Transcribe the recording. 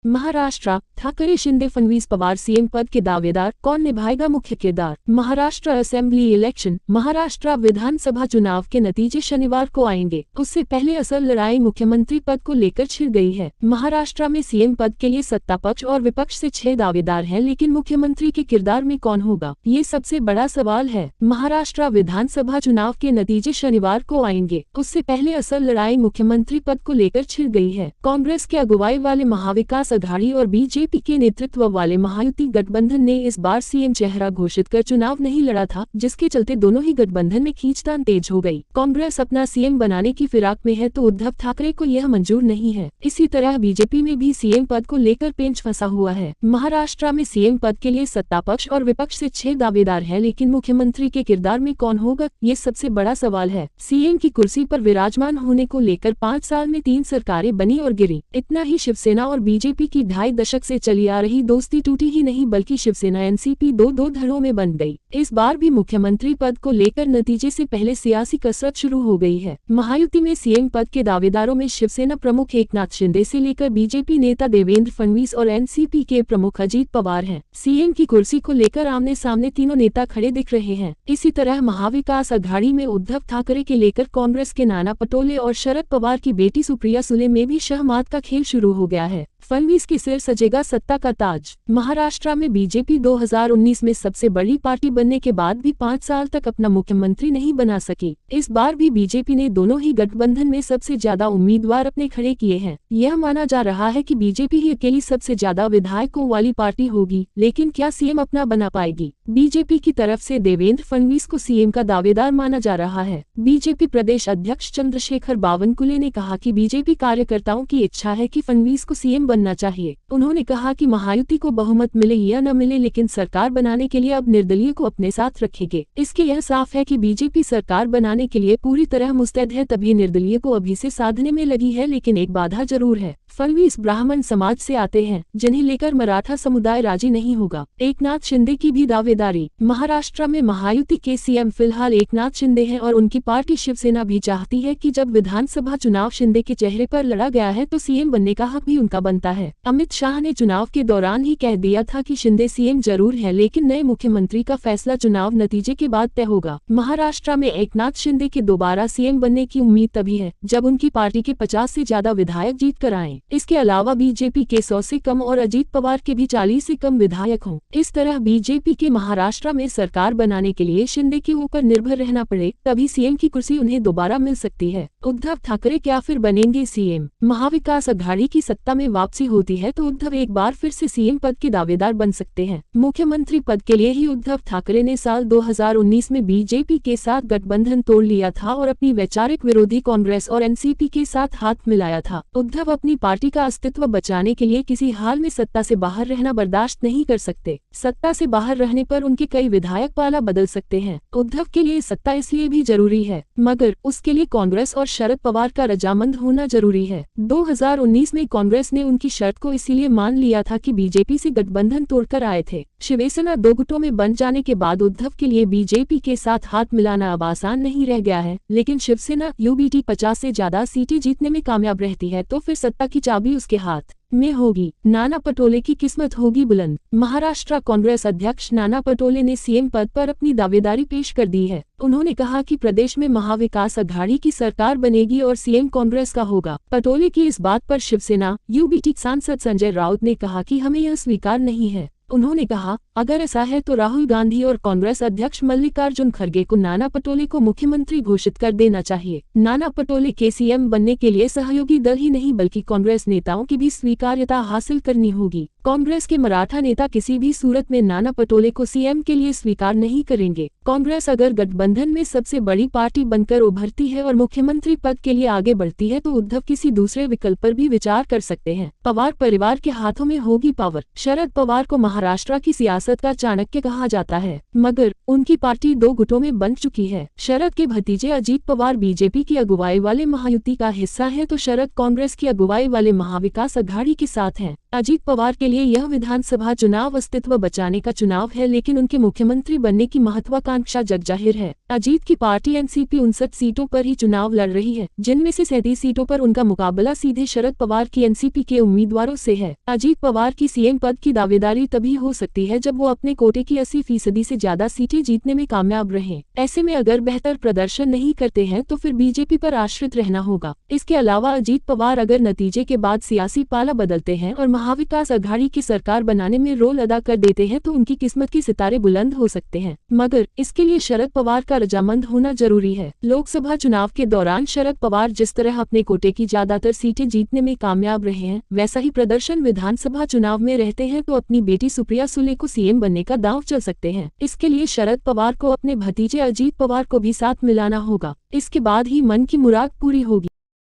Maharashtra, Thackeray Shinde Fadnavis Pawar CM पद के दावेदार, कौन निभाएगा मुख्य किरदार। Maharashtra assembly election. महाराष्ट्र विधानसभा चुनाव के नतीजे शनिवार को आएंगे। उससे पहले असल लड़ाई मुख्यमंत्री पद को लेकर छिड़ गई है। महाराष्ट्र में सीएम पद के लिए सत्ता पक्ष और विपक्ष से 6 दावेदार हैं, लेकिन मुख्यमंत्री के किरदार में कौन होगा, ये सबसे बड़ा सवाल है। महाराष्ट्र विधानसभा चुनाव के नतीजे शनिवार को आएंगे। उससे पहले असल लड़ाई मुख्यमंत्री पद को लेकर छिड़ गई है। कांग्रेस के अगुवाई वाले महाविकास अघाड़ी और बीजेपी के नेतृत्व वाले महायुति गठबंधन ने इस बार सीएम चेहरा घोषित कर चुनाव नहीं लड़ा था, जिसके चलते दोनों ही गठबंधन में खींचतान तेज हो गई। कांग्रेस अपना सीएम बनाने की फिराक में है तो उद्धव ठाकरे को यह मंजूर नहीं है। इसी तरह बीजेपी में भी सीएम पद को लेकर पेंच फंसा हुआ है। महाराष्ट्र में सीएम पद के लिए सत्ता पक्ष और विपक्ष से 6 दावेदार हैं, लेकिन मुख्यमंत्री के किरदार में कौन होगा, ये सबसे बड़ा सवाल है। सीएम की कुर्सी पर विराजमान होने को लेकर 5 साल में 3 सरकारें बनी और गिरी। इतना ही शिवसेना और बीजेपी की 2.5 दशक से चली आ रही दोस्ती टूटी ही नहीं, बल्कि शिवसेना एनसीपी दो धड़ों में बन गई। इस बार भी मुख्यमंत्री पद को लेकर नतीजे से पहले सियासी कसरत शुरू हो गई है। महायुति में सीएम पद के दावेदारों में शिवसेना प्रमुख एकनाथ शिंदे से लेकर बीजेपी नेता देवेंद्र फडणवीस और एनसीपी के प्रमुख अजीत पवार हैं। सीएम की कुर्सी को लेकर आमने सामने तीनों नेता खड़े दिख रहे हैं। इसी तरह महाविकास अघाड़ी में उद्धव ठाकरे के लेकर कांग्रेस के नाना पटोले और शरद पवार की बेटी सुप्रिया सुले में भी शहमात का खेल शुरू हो गया है। फडणवीस के सिर सजेगा सत्ता का ताज। महाराष्ट्र में बीजेपी 2019 में सबसे बड़ी पार्टी बनने के बाद भी 5 साल तक अपना मुख्यमंत्री नहीं बना सकी। इस बार भी बीजेपी ने दोनों ही गठबंधन में सबसे ज्यादा उम्मीदवार अपने खड़े किए हैं। यह माना जा रहा है कि बीजेपी ही अकेली सबसे ज्यादा विधायकों वाली पार्टी होगी, लेकिन क्या सीएम अपना बना पाएगी। बीजेपी की तरफ से देवेंद्र फडणवीस को सीएम का दावेदार माना जा रहा है। बीजेपी प्रदेश अध्यक्ष चंद्रशेखर बावनकुले ने कहा कि बीजेपी कार्यकर्ताओं की इच्छा है कि फडणवीस को सीएम बनना चाहिए। उन्होंने कहा कि महायुति को बहुमत मिले या न मिले, लेकिन सरकार बनाने के लिए अब निर्दलीय को अपने साथ रखेंगे। इसके यह साफ है कि बीजेपी सरकार बनाने के लिए पूरी तरह मुस्तैद है, तभी निर्दलीय को अभी से साधने में लगी है। लेकिन एक बाधा जरूर है, फडणवीस ब्राह्मण समाज से आते हैं, जिन्हें लेकर मराठा समुदाय राजी नहीं होगा। एकनाथ शिंदे की भी दावेदारी। महाराष्ट्र में महायुति के सीएम फिलहाल एकनाथ शिंदे हैं और उनकी पार्टी शिवसेना भी चाहती है कि जब विधानसभा चुनाव शिंदे के चेहरे पर लड़ा गया है तो सीएम बनने का हक भी उनका बनता है। अमित शाह ने चुनाव के दौरान ही कह दिया था कि शिंदे सीएम जरूर है, लेकिन नए मुख्यमंत्री का फैसला चुनाव नतीजे के बाद तय होगा। महाराष्ट्र में एकनाथ शिंदे के दोबारा सीएम बनने की उम्मीद तभी है जब उनकी पार्टी के 50 से ज्यादा विधायक जीत कर आए। इसके अलावा बीजेपी के 100 से कम और अजीत पवार के भी 40 से कम विधायक हों। इस तरह बीजेपी के महाराष्ट्र में सरकार बनाने के लिए शिंदे के ऊपर निर्भर रहना पड़े, तभी सीएम की कुर्सी उन्हें दोबारा मिल सकती है। उद्धव ठाकरे क्या फिर बनेंगे सीएम। महाविकास अघाड़ी की सत्ता में वापसी होती है तो उद्धव एक बार फिर से सीएम पद के दावेदार बन सकते हैं। मुख्यमंत्री पद के लिए ही उद्धव ठाकरे ने साल 2019 में बीजेपी के साथ गठबंधन तोड़ लिया था और अपनी वैचारिक विरोधी कांग्रेस और एनसीपी के साथ हाथ मिलाया था। उद्धव अपनी पार्टी का अस्तित्व बचाने के लिए किसी हाल में सत्ता से बाहर रहना बर्दाश्त नहीं कर सकते। सत्ता से बाहर रहने पर उनके कई विधायक पाला बदल सकते हैं। उद्धव के लिए सत्ता इसलिए भी जरूरी है, मगर उसके लिए कांग्रेस और शरद पवार का रजामंद होना जरूरी है। 2019 में कांग्रेस ने उनकी शर्त को इसीलिए मान लिया था कि बीजेपी से गठबंधन तोड़कर आए थे। शिवसेना 2 गुटों में बंट जाने के बाद उद्धव के लिए बीजेपी के साथ हाथ मिलाना अब आसान नहीं रह गया है, लेकिन शिवसेना यूबीटी 50 से ज्यादा सीटें जीतने में कामयाब रहती है तो फिर सत्ता की चाबी उसके हाथ में होगी। नाना पटोले की किस्मत होगी बुलंद। महाराष्ट्र कांग्रेस अध्यक्ष नाना पटोले ने सीएम पद पर अपनी दावेदारी पेश कर दी है। उन्होंने कहा कि प्रदेश में महाविकास अघाड़ी की सरकार बनेगी और सीएम कांग्रेस का होगा। पटोले की इस बात पर शिवसेना यूबीटी सांसद संजय राउत ने कहा कि हमें यह स्वीकार नहीं है। उन्होंने कहा, अगर ऐसा है तो राहुल गांधी और कांग्रेस अध्यक्ष मल्लिकार्जुन खड़गे को नाना पटोले को मुख्यमंत्री घोषित कर देना चाहिए। नाना पटोले के सीएम बनने के लिए सहयोगी दल ही नहीं बल्कि कांग्रेस नेताओं की भी स्वीकार्यता हासिल करनी होगी। कांग्रेस के मराठा नेता किसी भी सूरत में नाना पटोले को सीएम के लिए स्वीकार नहीं करेंगे। कांग्रेस अगर गठबंधन में सबसे बड़ी पार्टी बनकर उभरती है और मुख्यमंत्री पद के लिए आगे बढ़ती है तो उद्धव किसी दूसरे विकल्प पर भी विचार कर सकते हैं। पवार परिवार के हाथों में होगी पावर। शरद पवार को महाराष्ट्र की सियासत का चाणक्य कहा जाता है, मगर उनकी पार्टी 2 गुटों में बंट चुकी है। शरद के भतीजे अजीत पवार बीजेपी की अगुवाई वाले महायुति का हिस्सा है तो शरद कांग्रेस की अगुवाई वाले महाविकास अघाड़ी के साथ हैं। अजीत पवार के लिए यह विधानसभा चुनाव अस्तित्व बचाने का चुनाव है, लेकिन उनके मुख्यमंत्री बनने की महत्वाकांक्षा जगजाहिर है। अजीत की पार्टी एनसीपी 59 सीटों पर ही चुनाव लड़ रही है, जिनमें से 37 सीटों पर उनका मुकाबला सीधे शरद पवार की एनसीपी के उम्मीदवारों से है। अजीत पवार की सीएम पद की दावेदारी तभी हो सकती है जब वो अपने कोटे की 80% से ज्यादा सीटें जीतने में कामयाब रहें। ऐसे में अगर बेहतर प्रदर्शन नहीं करते हैं तो फिर बीजेपी पर आश्रित रहना होगा। इसके अलावा अजीत पवार अगर नतीजे के बाद सियासी पाला बदलते हैं और महाविकास अघाड़ी की सरकार बनाने में रोल अदा कर देते हैं तो उनकी किस्मत की सितारे बुलंद हो सकते हैं, मगर इसके लिए शरद पवार का रजामंद होना जरूरी है। लोकसभा चुनाव के दौरान शरद पवार जिस तरह अपने कोटे की ज्यादातर सीटें जीतने में कामयाब रहे हैं, वैसा ही प्रदर्शन विधानसभा चुनाव में रहते हैं तो अपनी बेटी सुप्रिया सुले को सीएम बनने का दांव चल सकते हैं। इसके लिए शरद पवार को अपने भतीजे अजीत पवार को भी साथ मिलाना होगा। इसके बाद ही मन की मुराद पूरी होगी।